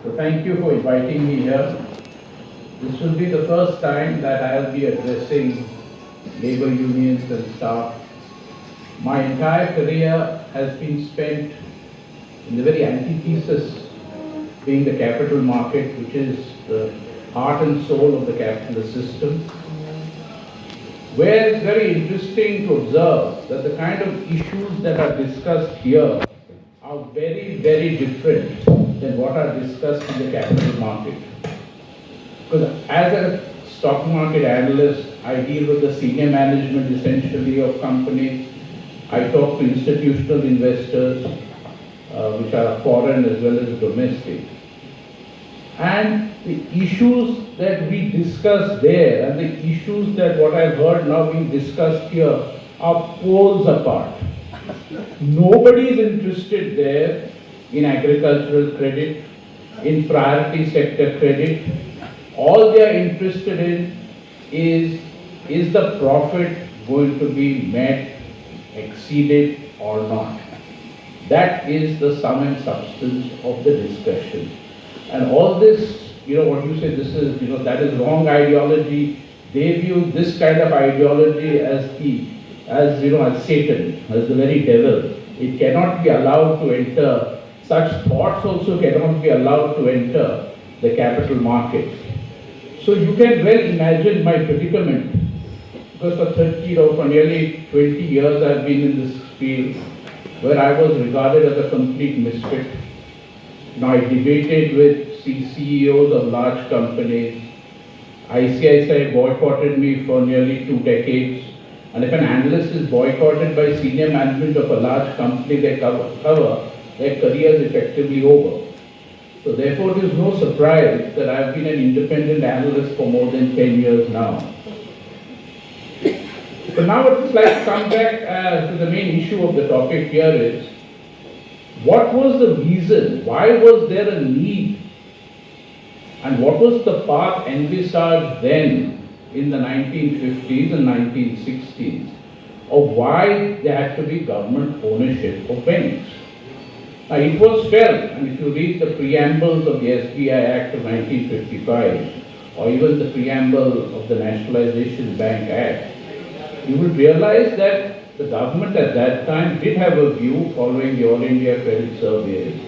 So thank you for inviting me here. This will be the first time that I'll be addressing labor unions and staff. My entire career has been spent in the very antithesis, being the capital market, which is the heart and soul of the capitalist system, where it's very interesting to observe that the kind of issues that are discussed here are very, very different than what are discussed in the capital market. Because as a stock market analyst, I deal with the senior management essentially of companies. I talk to institutional investors, which are foreign as well as domestic. And the issues that we discuss there and the issues that what I've heard now being discussed here are poles apart. Nobody is interested there in agricultural credit, in priority sector credit. All they are interested in is the profit going to be met, exceeded or not? That is the sum and substance of the discussion. And all this, what you say, this is, that is wrong ideology. They view this kind of ideology as as Satan, as the very devil. It cannot be allowed to enter. Such thoughts also cannot be allowed to enter the capital market. So you can well imagine my predicament, because for nearly 20 years I've been in this field, where I was regarded as a complete misfit. I debated with CEOs of large companies. ICICI boycotted me for nearly 2 decades. And if an analyst is boycotted by senior management of a large company, they cover, their career is effectively over. So therefore, it is no surprise that I have been an independent analyst for more than 10 years now. So now I would like to come back to the main issue of the topic here is, what was the reason? Why was there a need? And what was the path envisaged then in the 1950s and 1960s of why there had to be government ownership of banks? Now it was felt, and if you read the preambles of the SBI Act of 1955 or even the preamble of the Nationalization Bank Act, you will realize that the government at that time did have a view, following the All India Credit Surveys,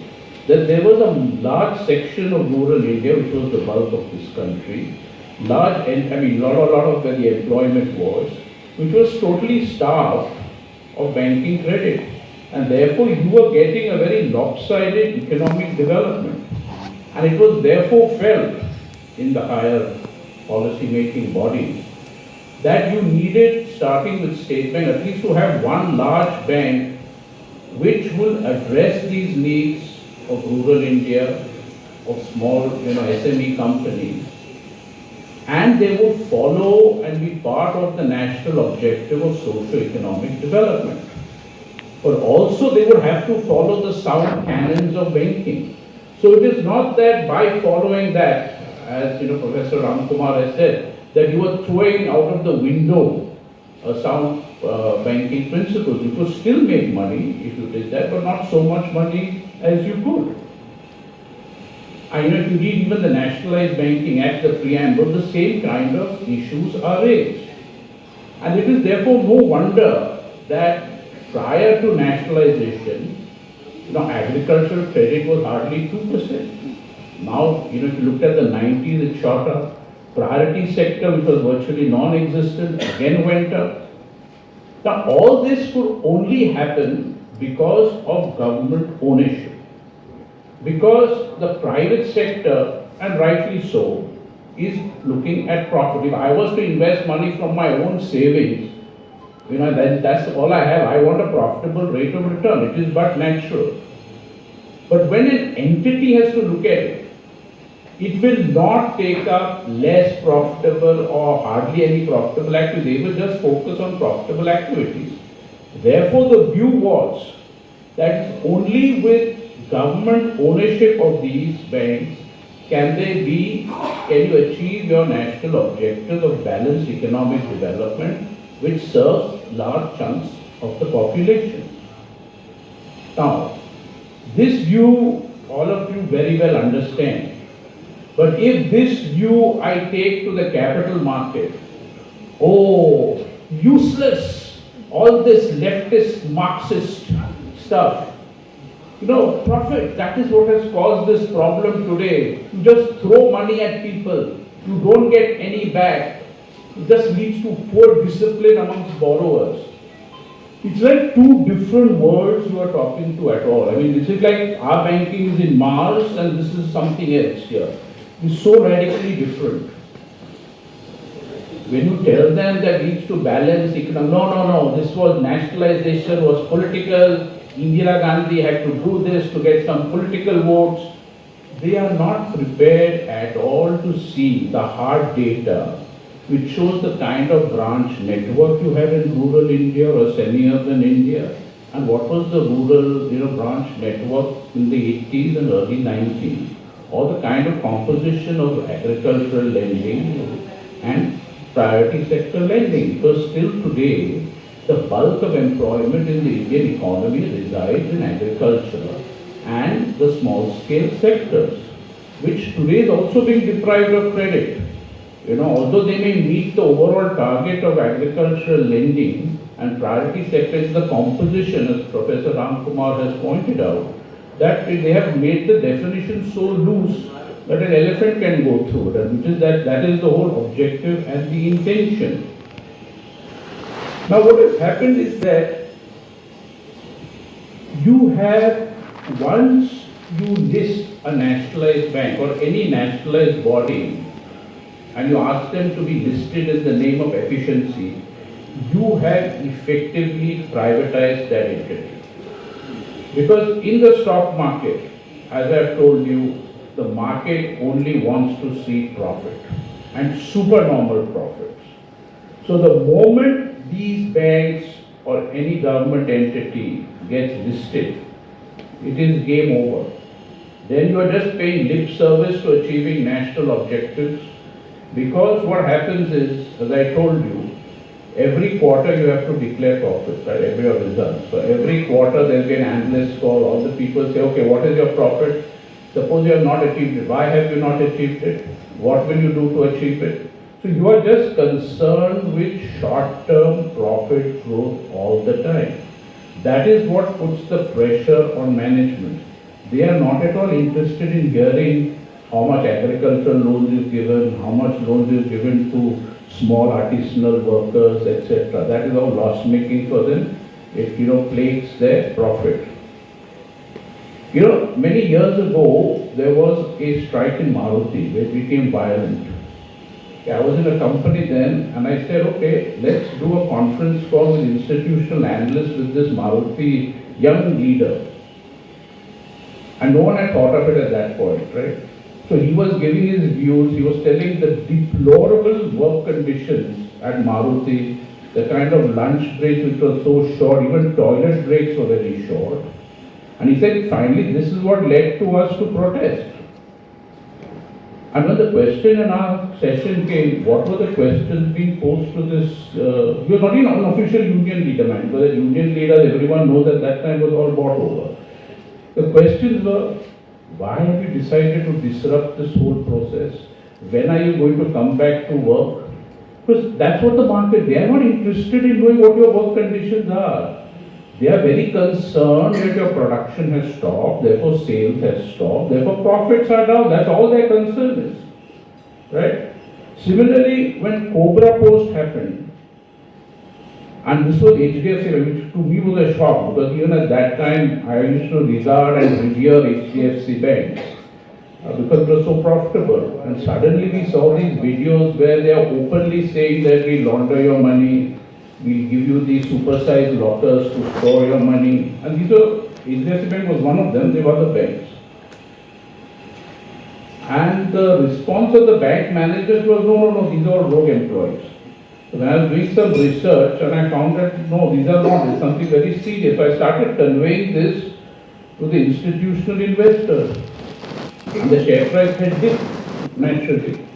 that there was a large section of rural India, which was the bulk of this country, a lot of where the employment was, which was totally starved of banking credit. And therefore you were getting a very lopsided economic development. And it was therefore felt in the higher policy-making bodies that you needed, starting with State Bank, at least to have one large bank which will address these needs of rural India, of small SME companies, and they would follow and be part of the national objective of socio-economic development. But also they would have to follow the sound canons of banking. So it is not that by following that, as Professor Ramkumar has said, that you are throwing out of the window a sound banking principles. You could still make money if you did that, but not so much money as you could. And if you read even the Nationalized Banking Act, the preamble, the same kind of issues are raised. And it is therefore no wonder that prior to nationalization, agricultural credit was hardly 2%. Now, if you looked at the 90s, it shot up. Priority sector, which was virtually non-existent, again went up. Now, all this could only happen because of government ownership. Because the private sector, and rightly so, is looking at profit. If I was to invest money from my own savings, that's all I have. I want a profitable rate of return. It is but natural. But when an entity has to look at it, it will not take up less profitable or hardly any profitable activity. They will just focus on profitable activities. Therefore, the view was that only with government ownership of these banks can you achieve your national objectives of balanced economic development, which serves large chunks of the population. Now, this view, all of you very well understand, But if this view I take to the capital market, oh, useless, all this leftist Marxist stuff. Profit, that is what has caused this problem today. You just throw money at people, you don't get any back. It just leads to poor discipline amongst borrowers. It's like two different worlds you are talking to at all. I mean, this is like our banking is in Mars and this is something else here. It's so radically different. When you tell them that needs to balance economy, no, this was nationalization, was political, Indira Gandhi had to do this to get some political votes. They are not prepared at all to see the hard data which shows the kind of branch network you have in rural India or semi-urban India, and what was the rural branch network in the 80s and early 90s, or the kind of composition of agricultural lending and priority sector lending, because still today the bulk of employment in the Indian economy resides in agriculture and the small scale sectors, which today is also being deprived of credit. Although they may meet the overall target of agricultural lending and priority sectors, the composition, as Professor Ramkumar has pointed out, that they have made the definition so loose that an elephant can go through it, which is that is the whole objective and the intention. Now what has happened is that you have, once you list a nationalized bank or any nationalized body, and you ask them to be listed in the name of efficiency, you have effectively privatized that entity. Because in the stock market, as I have told you, the market only wants to see profit and supernormal profits. So the moment these banks or any government entity gets listed, it is game over. Then you are just paying lip service to achieving national objectives. Because what happens is, as I told you, every quarter you have to declare profits, right? Every result. So every quarter there will be an analyst call, all the people say, okay, what is your profit? Suppose you have not achieved it. Why have you not achieved it? What will you do to achieve it? So you are just concerned with short-term profit growth all the time. That is what puts the pressure on management. They are not at all interested in hearing how much agricultural loans is given, how much loans is given to small artisanal workers, etc. That is all loss making for them. It plagues their profit. Many years ago there was a strike in Maruti where it became violent. I was in a company then and I said, okay, let's do a conference call with institutional analysts with this Maruti young leader. And no one had thought of it at that point, right? So he was giving his views, he was telling the deplorable work conditions at Maruti, the kind of lunch breaks which was so short, even toilet breaks were very short. And he said, finally, this is what led to us to protest. And when the question and answer session came, what were the questions being posed to this? He was not even an official union leader, man, because the union leaders, everyone knows at that time was all bought over. The questions were, why have you decided to disrupt this whole process? When are you going to come back to work? Because that's what the market, they are not interested in knowing what your work conditions are. They are very concerned that your production has stopped, therefore sales has stopped, therefore profits are down. That's all their concern is. Right? Similarly, when Cobra Post happened, and this was HDFC, which to me was a shock, because even at that time I used to regard and revere HDFC banks because it was so profitable. And suddenly we saw these videos where they are openly saying that we launder your money, we'll give you these supersized lockers to store your money. And these are, HDFC Bank was one of them, they were the banks. And the response of the bank managers was, no, these are all rogue employees. So when I was doing some research and I found that no, these are not, it's something very serious. So I started conveying this to the institutional investors. And the share price had dipped naturally.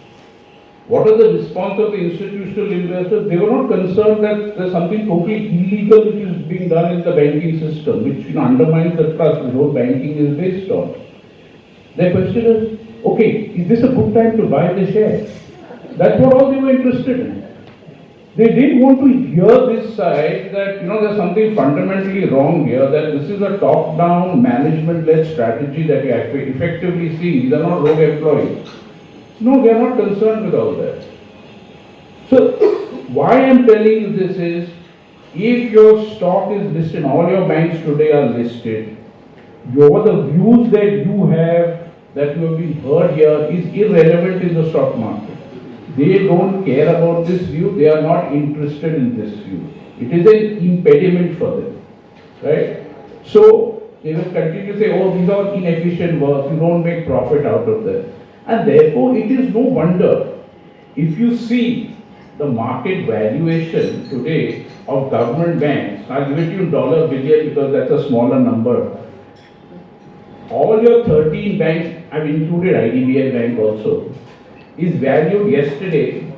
What was the response of the institutional investors? They were not concerned that there's something totally illegal which is being done in the banking system, which undermines the trust which whole banking is based on. Their question is, Okay, is this a good time to buy the share? That's what all they were interested in. They didn't want to hear this side that, there's something fundamentally wrong here, that this is a top-down management-led strategy that we are effectively seeing. These are not rogue employees. No, they are not concerned with all that. So, why I am telling you this is, if your stock is listed, all your banks today are listed, the views that you have been heard here is irrelevant in the stock market. They don't care about this view, they are not interested in this view. It is an impediment for them, right? So, they will continue to say, oh, these are inefficient works, you don't make profit out of them. And therefore, it is no wonder if you see the market valuation today of government banks. I'll give it to you in dollar billion because that's a smaller number. All your 13 banks, I've included IDBI Bank also, is valued yesterday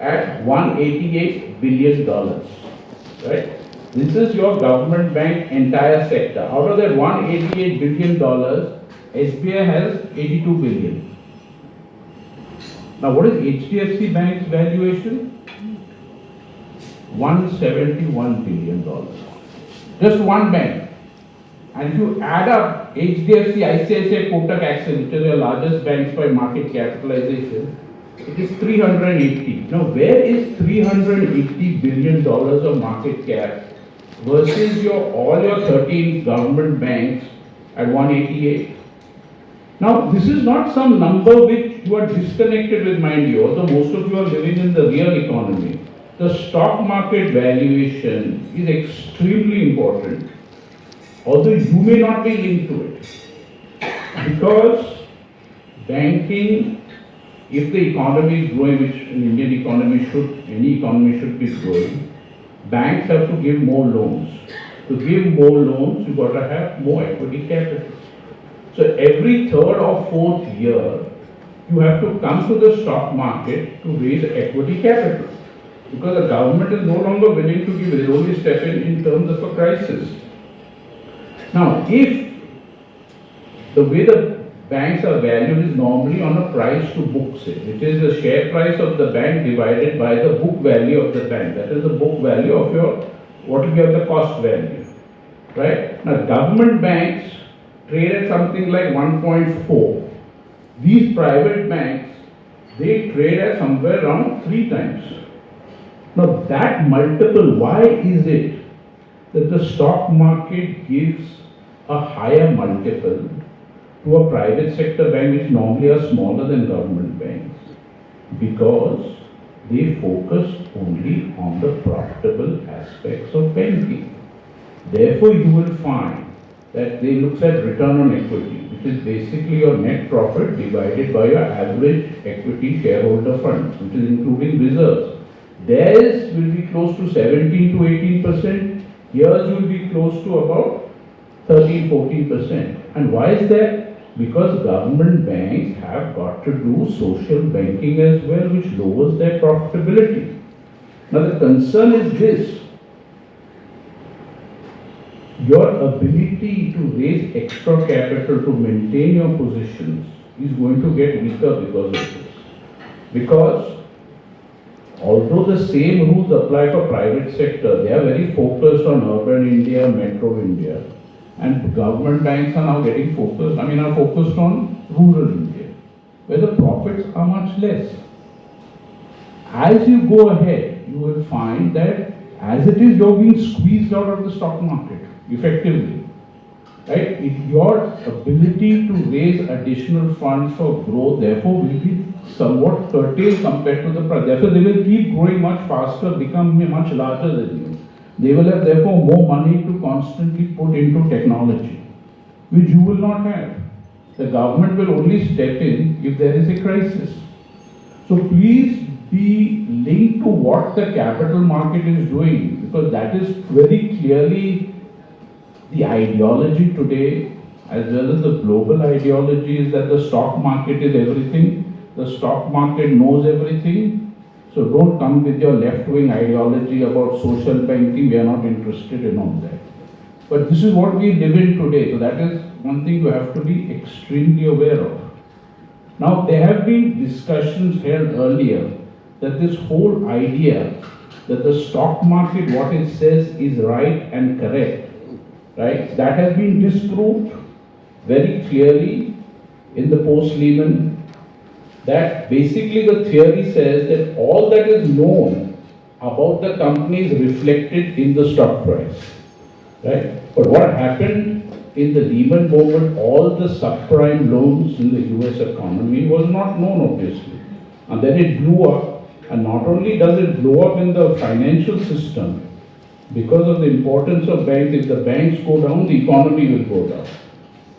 at $188 billion, right? This is your government bank entire sector. Out of that $188 billion, SBI has 82 billion. Now what is HDFC Bank's valuation? $171 billion. Just one bank. And if you add up HDFC, ICICI, Kotak, Axis, which are the largest banks by market capitalization, it is 380. Now, where is $380 billion of market cap versus all your 13 government banks at 188? Now, this is not some number which you are disconnected with, mind you, although most of you are living in the real economy. The stock market valuation is extremely important, although you may not be linked to it. Because banking, if the economy is growing, which an Indian economy should, any economy should be growing, banks have to give more loans. To give more loans, you've got to have more equity capital. So every third or fourth year, you have to come to the stock market to raise equity capital. Because the government is no longer willing to give, it will only step in terms of a crisis. Now, if the way the banks are valued is normally on a price to book sale, which is the share price of the bank divided by the book value of the bank. That is the book value of what will be the cost value, right? Now, government banks trade at something like 1.4. These private banks, they trade at somewhere around 3 times. Now, that multiple, why is it that the stock market gives a higher multiple to a private sector bank which normally are smaller than government banks? Because they focus only on the profitable aspects of banking. Therefore, you will find that they look at return on equity, which is basically your net profit divided by your average equity shareholder funds, which is including reserves. Theirs will be close to 17 to 18%. Yours will be close to about 13-14%. And why is that? Because government banks have got to do social banking as well, which lowers their profitability. Now the concern is this: your ability to raise extra capital to maintain your positions is going to get weaker because of this. Because although the same rules apply for private sector, they are very focused on urban India, metro India, and government banks are now getting focused, are focused on rural India, where the profits are much less. As you go ahead, you will find that as it is, you're being squeezed out of the stock market, effectively. Right? Your ability to raise additional funds for growth, therefore, will be somewhat curtailed compared to the price. Therefore, they will keep growing much faster, become much larger than you. They will have, therefore, more money to constantly put into technology, which you will not have. The government will only step in if there is a crisis. So please be linked to what the capital market is doing, because that is very clearly the ideology today, as well as the global ideology, is that the stock market is everything. The stock market knows everything. So don't come with your left-wing ideology about social banking. We are not interested in all that. But this is what we live in today. So that is one thing you have to be extremely aware of. Now, there have been discussions held earlier that this whole idea that the stock market, what it says is right and correct, right, that has been disproved very clearly in the post-Lehman, that basically the theory says that all that is known about the company is reflected in the stock price, right? But what happened in the Lehman moment, all the subprime loans in the US economy was not known, obviously. And then it blew up, and not only does it blow up in the financial system, because of the importance of banks, if the banks go down, the economy will go down.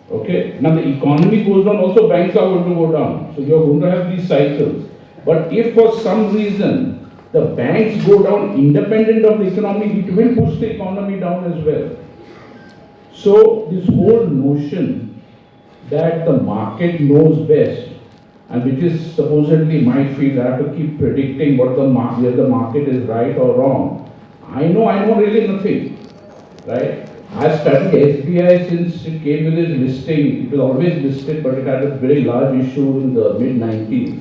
Okay? Now the economy goes down, also banks are going to go down. So you are going to have these cycles. But if for some reason the banks go down independent of the economy, it will push the economy down as well. So this whole notion that the market knows best, and which is supposedly my field, I have to keep predicting what whether the market is right or wrong. I know really nothing, right? I studied SBI since it came with its listing. It was always listed, but it had a very large issue in the mid-90s.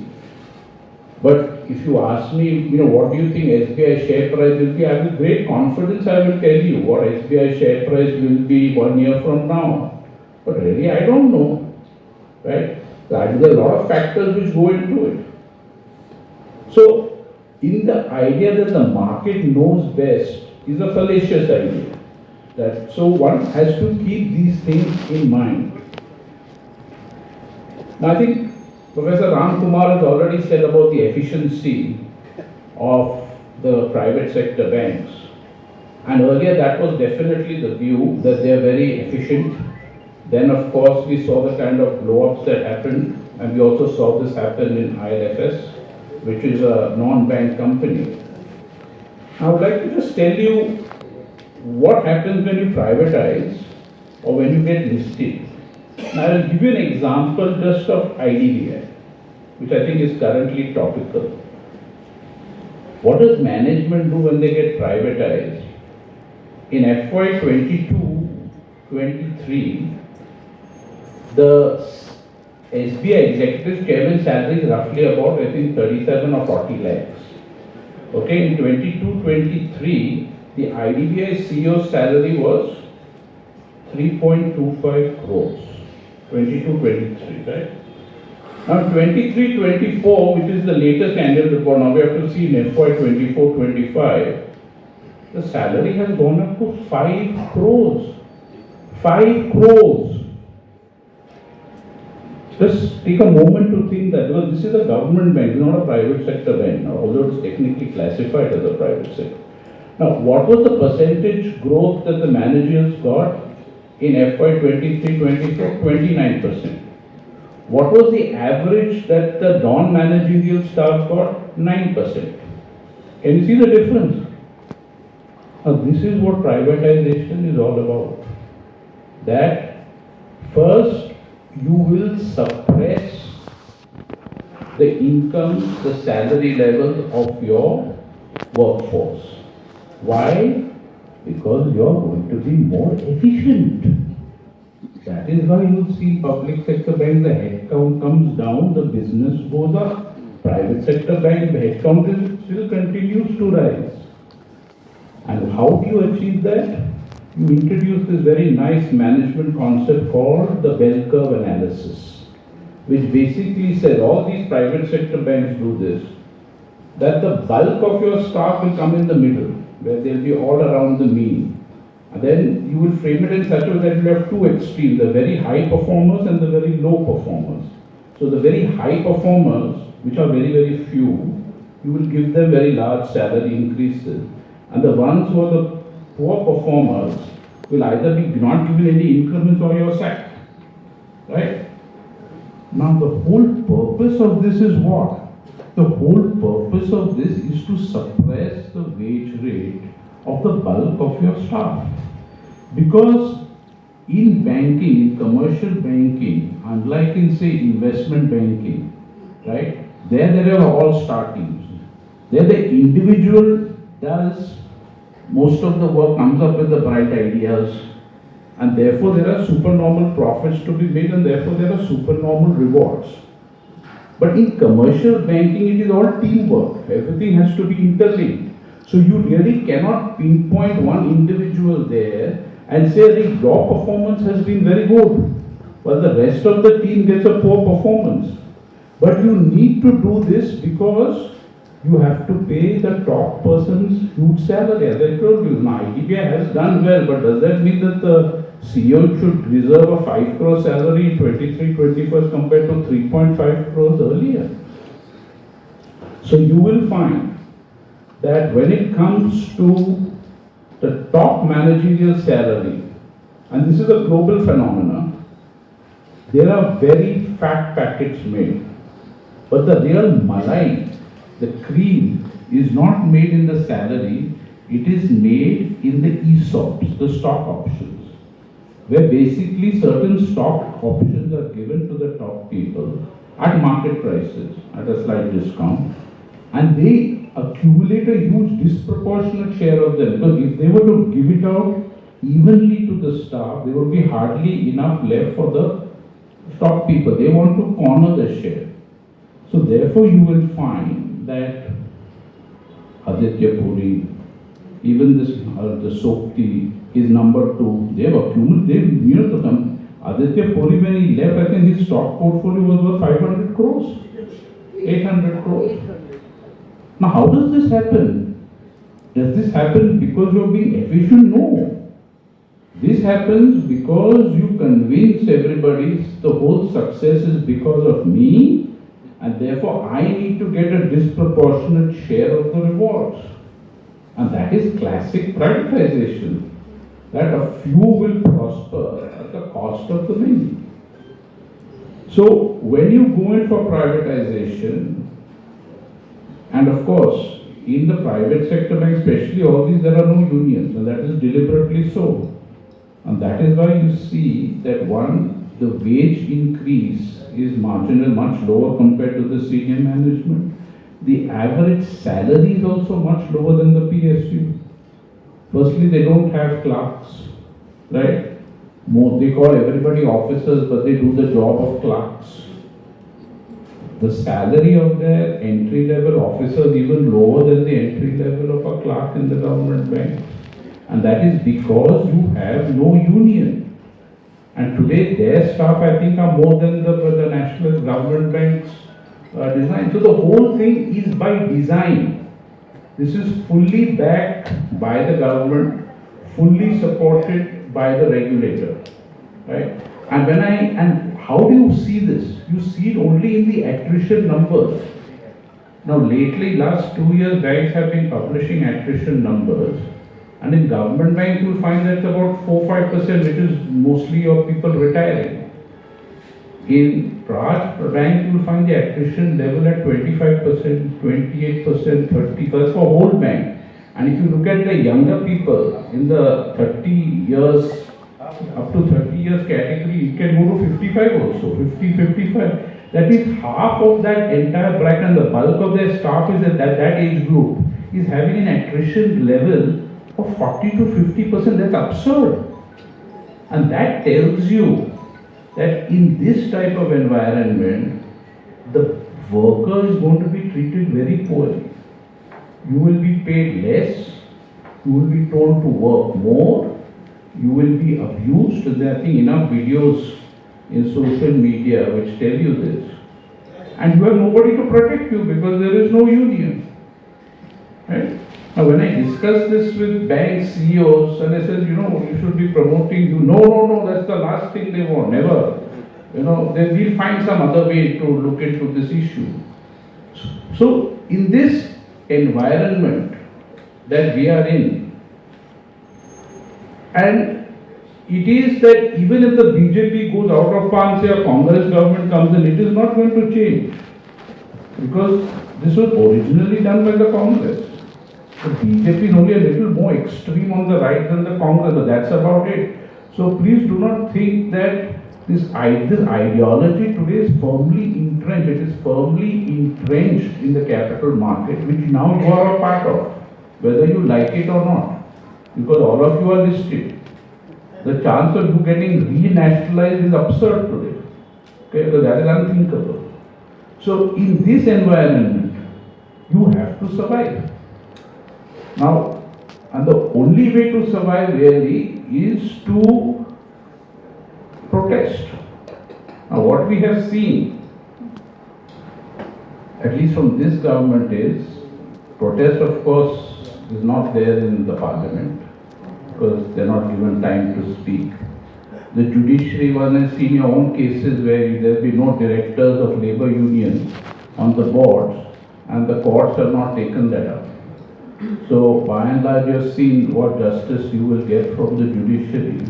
But if you ask me, what do you think SBI share price will be? I have great confidence I will tell you what SBI share price will be 1 year from now. But really, I don't know, right? There are a lot of factors which go into it. So, in the idea that the market knows best is a fallacious idea. So one has to keep these things in mind. Now I think Professor Ram Kumar has already said about the efficiency of the private sector banks. And earlier that was definitely the view that they are very efficient. Then of course we saw the kind of blow-ups that happened, and we also saw this happen in ILFS, which is a non-bank company. I would like to just tell you what happens when you privatize or when you get listed. Now I will give you an example just of IDBI, which I think is currently topical. What does management do when they get privatized? In FY 22-23, the SBI executive chairman salary is roughly about, I think, 37 or 40 lakhs. Okay, in 22-23, the IDBI CEO's salary was 3.25 crores. 22-23, right? Now 23-24, which is the latest annual report, now we have to see in FY 24-25, the salary has gone up to 5 crores. 5 crores. Just take a moment to think that, because this is a government bank, not a private sector bank, although it's technically classified as a private sector. Now, what was the percentage growth that the managers got in FY 23-24? 29%. What was the average that the non-managerial staff got? 9%. Can you see the difference? Now, this is what privatization is all about. That first, you will suppress the income, the salary levels of your workforce. Why? Because you are going to be more efficient. That is why you will see public sector banks, the headcount comes down, the business goes up. Private sector banks, the headcount still continues to rise. And how do you achieve that? You introduce this very nice management concept called the bell curve analysis, which basically says, all these private sector banks do this, that the bulk of your staff will come in the middle, where they'll be all around the mean. And then you will frame it in such a way that you have two extremes, the very high performers and the very low performers. So the very high performers, which are very, very few, you will give them very large salary increases. And the ones who are the poor performers will either be not given any increments or you're sacked. Right? Now the whole purpose of this is what? The whole purpose of this is to suppress the wage rate of the bulk of your staff. Because in banking, in commercial banking, unlike in say investment banking, right? There are all star teams. There the individual does most of the work, comes up with the bright ideas, and therefore there are supernormal profits to be made, and therefore there are supernormal rewards. But in commercial banking, it is all teamwork. Everything has to be interlinked. So you really cannot pinpoint one individual there and say that your performance has been very good, while the rest of the team gets a poor performance. But you need to do this because you have to pay the top person's huge salary. As I told you, now IDBI has done well, but does that mean that the CEO should reserve a 5 crore salary in 23-24 compared to 3.5 crores earlier? So you will find that when it comes to the top managerial salary, and this is a global phenomenon, there are very fat packets made, but the real malai, the cream, is not made in the salary, it is made in the ESOPs, the stock options, where basically certain stock options are given to the top people at market prices, at a slight discount, and they accumulate a huge disproportionate share of them, because if they were to give it out evenly to the staff, there would be hardly enough left for the stock people. They want to corner the share. So therefore you will find that Aditya Puri, even this the Sokti is number 2. They have accumulated, Aditya Puri, when he left, I think his stock portfolio was worth 500 crores, 800 crores. Now how does this happen? Does this happen because you are being efficient? No. This happens because you convince everybody the whole success is because of me, and therefore I need to get a disproportionate share of the rewards. And that is classic privatization, that a few will prosper at the cost of the many. So when you go in for privatization, and of course in the private sector, especially all these, there are no unions, and that is deliberately so. And that is why you see that the wage increase is marginal, much lower compared to the senior management. The average salary is also much lower than the PSU. Firstly, they don't have clerks, right? They call everybody officers, but they do the job of clerks. The salary of their entry-level officers is even lower than the entry level of a clerk in the government bank. And that is because you have no union. And today their staff, I think, are more than the national government bank's design. So the whole thing is by design. This is fully backed by the government, fully supported by the regulator, right? And how do you see this? You see it only in the attrition numbers. Now lately, last 2 years, banks have been publishing attrition numbers. And in government bank, you will find that about 4-5%, which is mostly of people retiring. In private bank, you will find the attrition level at 25%, 28%, 30%, for whole bank. And if you look at the younger people in the 30 years, up to 30 years category, it can go to 55 also, 50, 55. That means half of that entire bracket and the bulk of their staff is at that age group is having an attrition level of 40 to 50%. That's absurd. And that tells you that in this type of environment, the worker is going to be treated very poorly. You will be paid less, you will be told to work more, you will be abused. There are, I think, enough videos in social media which tell you this. And you have nobody to protect you because there is no union. Right? Now when I discuss this with bank CEOs and I said, you should be promoting you. No, that's the last thing they want, never. Then we'll find some other way to look into this issue. So in this environment that we are in, and it is that even if the BJP goes out of power, say a Congress government comes in, it is not going to change. Because this was originally done by the Congress. The BJP is only a little more extreme on the right than the Congress, but that's about it. So please do not think that this ideology today is firmly entrenched. It is firmly entrenched in the capital market, which now you are a part of, whether you like it or not, because all of you are listed. The chance of you getting renationalized is absurd today, okay? Because that is unthinkable. So in this environment, you have to survive. Now, and the only way to survive really is to protest. Now, what we have seen, at least from this government, is protest, of course, is not there in the parliament because they're not given time to speak. The judiciary, one has seen your own cases where there will be no directors of labor unions on the boards and the courts have not taken that up. So by and large, you have seen what justice you will get from the judiciary.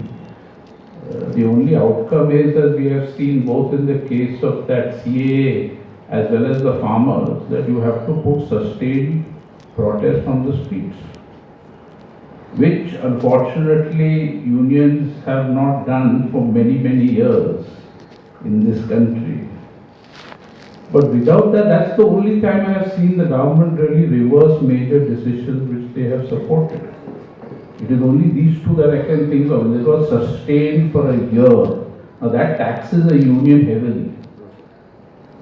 The only outcome is, as we have seen both in the case of that CAA as well as the farmers, that you have to put sustained protest on the streets, which unfortunately unions have not done for many, many years in this country. But without that, that's the only time I have seen the government really reverse major decisions which they have supported. It is only these two that I can think of. This was sustained for a year. Now that taxes a union heavily.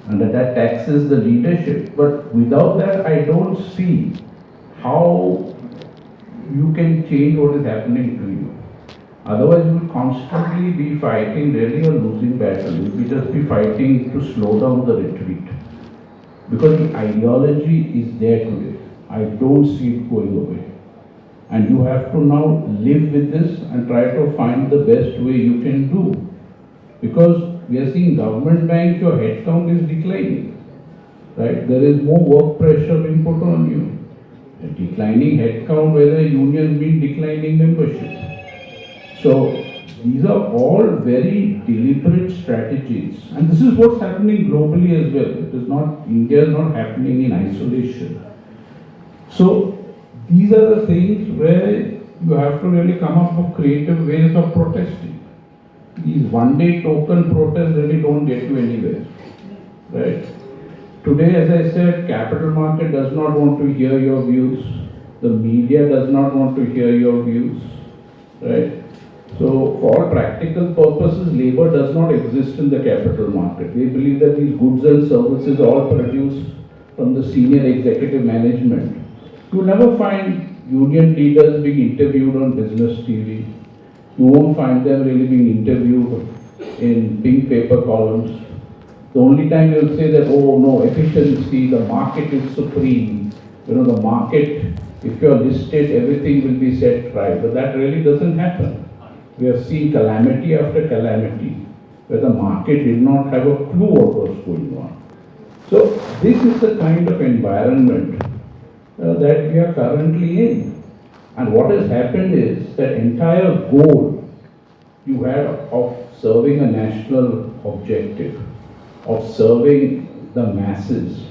And that taxes the leadership. But without that, I don't see how you can change what is happening to you. Otherwise, you will constantly be fighting really a losing battle. You will just be fighting to slow down the retreat. Because the ideology is there today. I don't see it going away. And you have to now live with this and try to find the best way you can do. Because we are seeing government banks, your headcount is declining. Right? There is more work pressure being put on you. A declining headcount, whether unions mean declining membership. So these are all very deliberate strategies, and this is what's happening globally as well. It is not, India is not happening in isolation. So these are the things where you have to really come up with creative ways of protesting. These one-day token protests really don't get you anywhere, right? Today, as I said, capital market does not want to hear your views. The media does not want to hear your views, right? So, for all practical purposes, labor does not exist in the capital market. They believe that these goods and services are all produced from the senior executive management. You will never find union leaders being interviewed on business TV. You won't find them really being interviewed in pink paper columns. The only time you'll say that, oh no, efficiency, the market is supreme. You know, the market, if you're listed, everything will be set right. But that really doesn't happen. We have seen calamity after calamity where the market did not have a clue what was going on. So this is the kind of environment that we are currently in. And what has happened is that entire goal you had of serving a national objective, of serving the masses,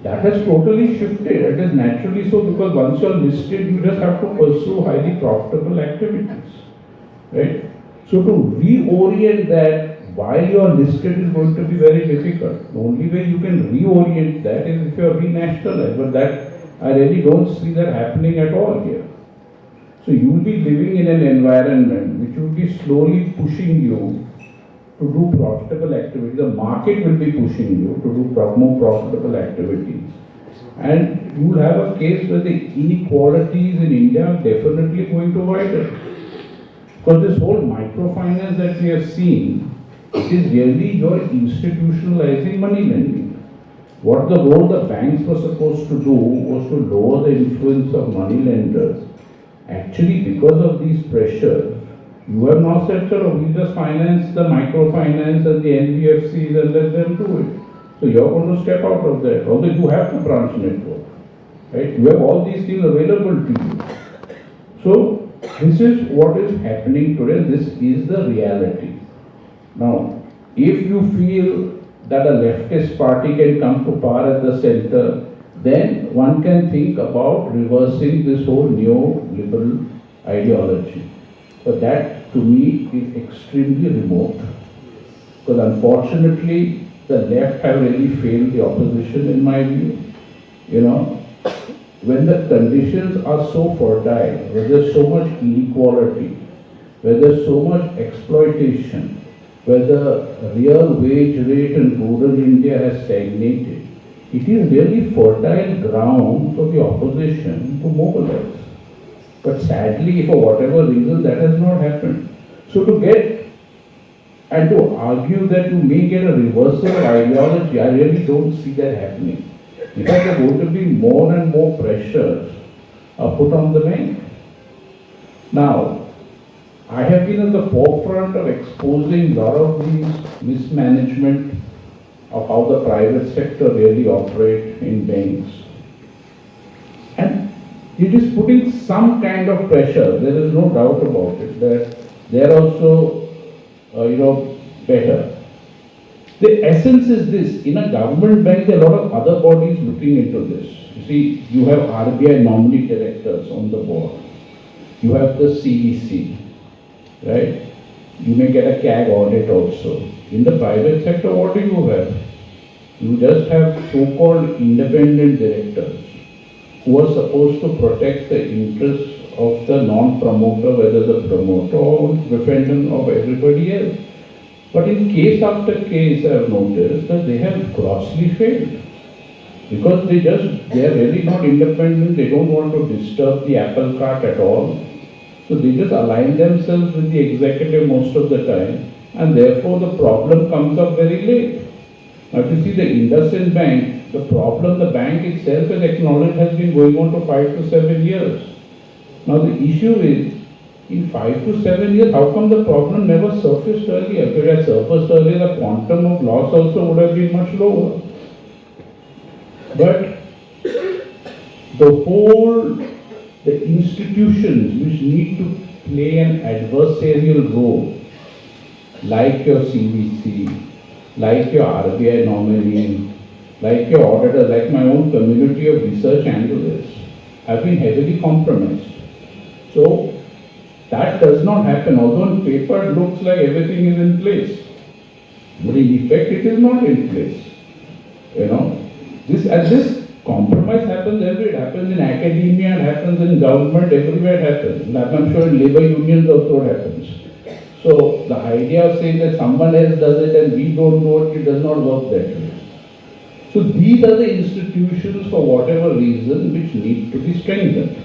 that has totally shifted. It is naturally so because once you are listed, you just have to pursue highly profitable activities. Right? So to reorient that while you are listed is going to be very difficult. The only way you can reorient that is if you are renationalized, but that I really don't see that happening at all here. So you will be living in an environment which will be slowly pushing you to do profitable activities. The market will be pushing you to do more profitable activities. And you will have a case where the inequalities in India are definitely going to widen. Because this whole microfinance that we have seen, it is really your institutionalizing money lending. What the role the banks were supposed to do was to lower the influence of money lenders. Actually, because of these pressures, you have now said, we just finance the microfinance and the NBFCs and let them do it. So you are going to step out of that, although you have the branch network. Right? You have all these things available to you. So this is what is happening today. This is the reality. Now, if you feel that a leftist party can come to power at the center, then one can think about reversing this whole neoliberal ideology. But that, to me, is extremely remote. Because unfortunately, the left have really failed the opposition, in my view. You know, when the conditions are so fertile, where there's so much inequality, where there's so much exploitation, where the real wage rate in rural India has stagnated, it is really fertile ground for the opposition to mobilize. But sadly, for whatever reason, that has not happened. So to get and to argue that you may get a reversal of ideology, I really don't see that happening. In fact, there are going to be more and more pressures put on the bank. Now, I have been at the forefront of exposing a lot of these mismanagement of how the private sector really operate in banks. And it is putting some kind of pressure, there is no doubt about it, that they are also, better. The essence is this, in a government bank, there are a lot of other bodies looking into this. You see, you have RBI nominee directors on the board. You have the CEC, right? You may get a CAG audit also. In the private sector, what do you have? You just have so-called independent directors who are supposed to protect the interests of the non-promoter, whether the promoter or defendant of everybody else. But in case after case, I have noticed that they have grossly failed. Because they are really not independent, they don't want to disturb the apple cart at all. So they just align themselves with the executive most of the time, and therefore the problem comes up very late. Now if you see the IndusInd Bank, the problem the bank itself has acknowledged has been going on for 5 to 7 years. Now the issue is, in 5 to 7 years, how come the problem never surfaced earlier? If it had surfaced earlier, the quantum of loss also would have been much lower. But the institutions which need to play an adversarial role, like your CVC, like your RBI nominee, like your auditor, like my own community of research analysts, have been heavily compromised. So that does not happen. Although on paper it looks like everything is in place, but in effect it is not in place. This compromise happens everywhere. It happens in academia, it happens in government, everywhere it happens. I'm sure in labor unions also it happens. So the idea of saying that someone else does it and we don't know it does not work that way. So these are the institutions, for whatever reason, which need to be strengthened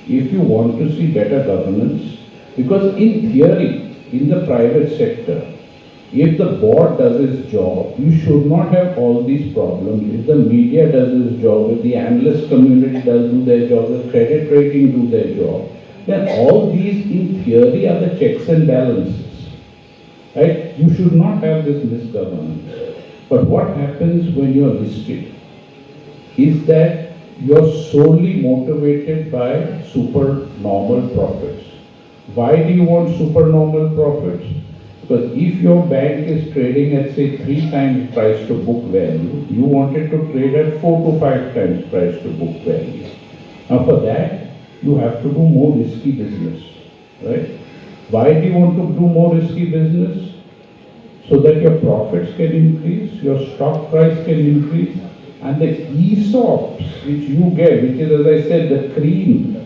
if you want to see better governance. Because in theory, in the private sector, if the board does its job, you should not have all these problems. If the media does its job, if the analyst community does do their job, if credit rating do their job, then all these in theory are the checks and balances. Right? You should not have this misgovernance. But what happens when you are listed is that you are solely motivated by supernormal profits. Why do you want supernormal profits? Because if your bank is trading at say 3 times price to book value, you want it to trade at 4 to 5 times price to book value. Now for that, you have to do more risky business, right? Why do you want to do more risky business? So that your profits can increase, your stock price can increase, and the ESOPs which you get, which is, as I said, the cream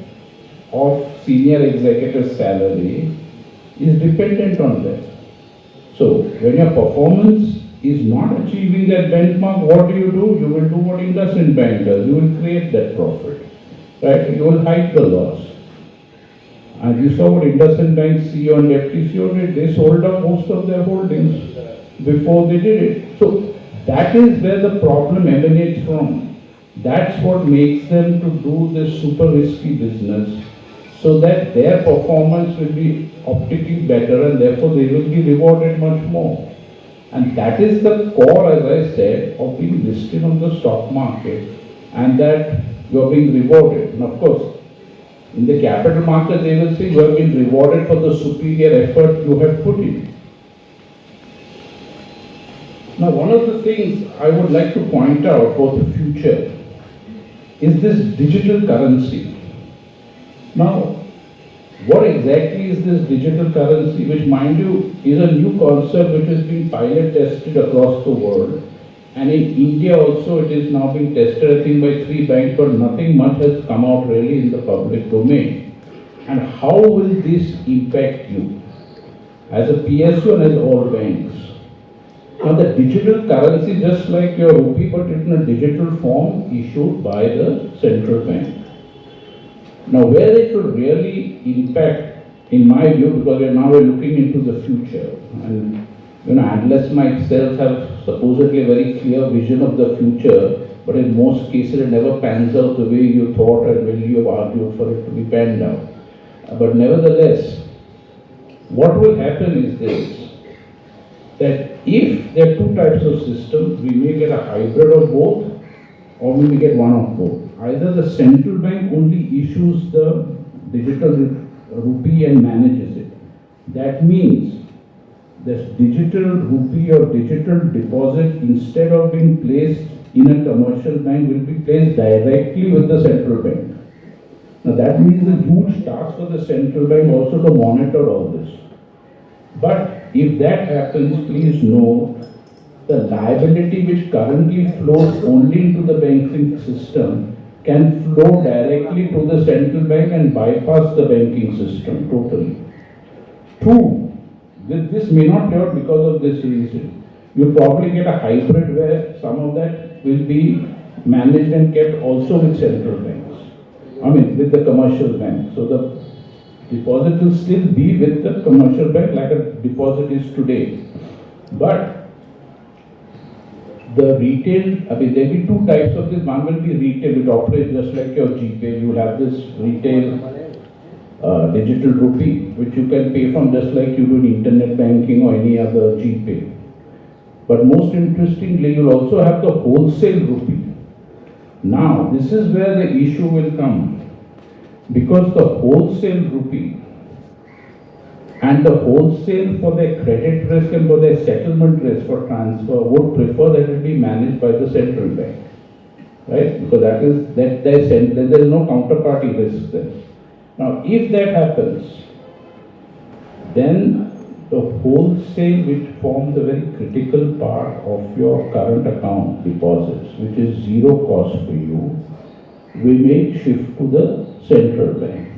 of senior executive salary, is dependent on that. So when your performance is not achieving that benchmark, what do? You will do what IndusInd Bank does. You will create that profit, right? You will hide the loss. And you saw what IndusInd Bank CEO and Deputy CEO did. They sold off most of their holdings before they did it. So that is where the problem emanates from. That's what makes them to do this super risky business, so that their performance will be optically better and therefore they will be rewarded much more. And that is the core, as I said, of being listed on the stock market, and that you are being rewarded. And of course, in the capital market, they will say you have been rewarded for the superior effort you have put in. Now, one of the things I would like to point out for the future is this digital currency. Now, what exactly is this digital currency, which, mind you, is a new concept which is being pilot tested across the world, and in India also it is now being tested, I think, by 3 banks, but nothing much has come out really in the public domain. And how will this impact you? as a PSU and as all banks. Now the digital currency, just like your rupee, but in a digital form issued by the central bank. Now where it will really impact, in my view, because we're looking into the future, and analysts myself have supposedly a very clear vision of the future, but in most cases it never pans out the way you thought and when you have argued for it to be panned out. But nevertheless, what will happen is this, that if there are two types of systems, we may get a hybrid of both, or we may get one of both. Either the central bank only issues the digital rupee and manages it. That means this digital rupee or digital deposit, instead of being placed in a commercial bank, will be placed directly with the central bank. Now that means a huge task for the central bank also to monitor all this. But if that happens, please note, the liability which currently flows only into the banking system can flow directly to the central bank and bypass the banking system totally. Two, this may not work because of this reason. You'll probably get a hybrid where some of that will be managed and kept also with central banks. With the commercial bank. So the deposit will still be with the commercial bank like a deposit is today. But the retail, there will be two types of this. One will be retail, which operates just like your GPay. You will have this retail digital rupee, which you can pay from just like you do in internet banking or any other GPay. But most interestingly, you will also have the wholesale rupee. Now, this is where the issue will come, because the wholesale rupee and the wholesale for their credit risk and for their settlement risk for transfer would prefer that it be managed by the central bank, right? Because there is no counterparty risk there. Now, if that happens, then the wholesale, which forms a very critical part of your current account deposits, which is zero cost for you, will make shift to the central bank.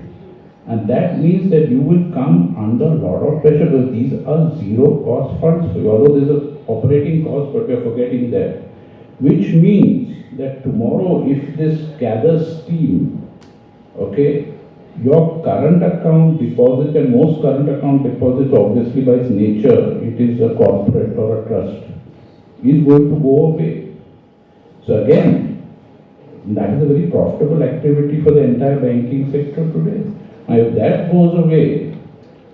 And that means that you will come under a lot of pressure, because these are zero cost funds for you. Although there's an operating cost, but we are forgetting that. Which means that tomorrow, if this gathers steam, okay, your current account deposit, and most current account deposits, obviously by its nature, it is a corporate or a trust, is going to go away. So again, that is a very profitable activity for the entire banking sector today. Now if that goes away,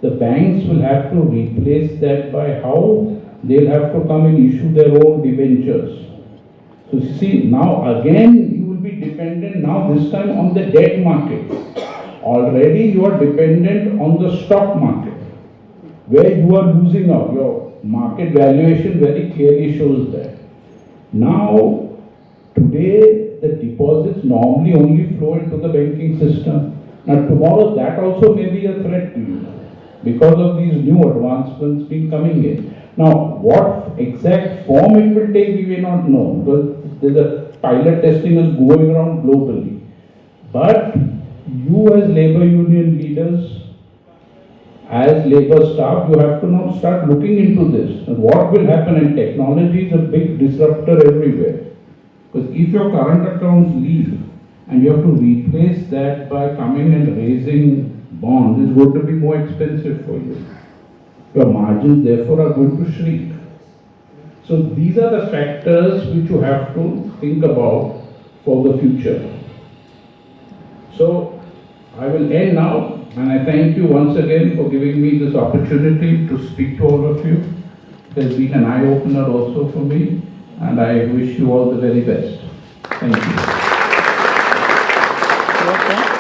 the banks will have to replace that by how they'll have to come and issue their own debentures. So you see, now again you will be dependent, now this time on the debt market. Already you are dependent on the stock market, where you are losing out. Your market valuation very clearly shows that. Now, today the deposits normally only flow into the banking system. Now tomorrow that also may be a threat to you, because of these new advancements been coming in. Now what exact form it will take, we may not know, because there's a pilot testing is going around globally. But you as labor union leaders, as labor staff, you have to now start looking into this. And what will happen, and technology is a big disruptor everywhere. Because if your current accounts leave, and you have to replace that by coming and raising bonds, it's going to be more expensive for you. Your margins therefore are going to shrink. So these are the factors which you have to think about for the future. So I will end now, and I thank you once again for giving me this opportunity to speak to all of you. It has been an eye-opener also for me, and I wish you all the very best. Thank you. Okay.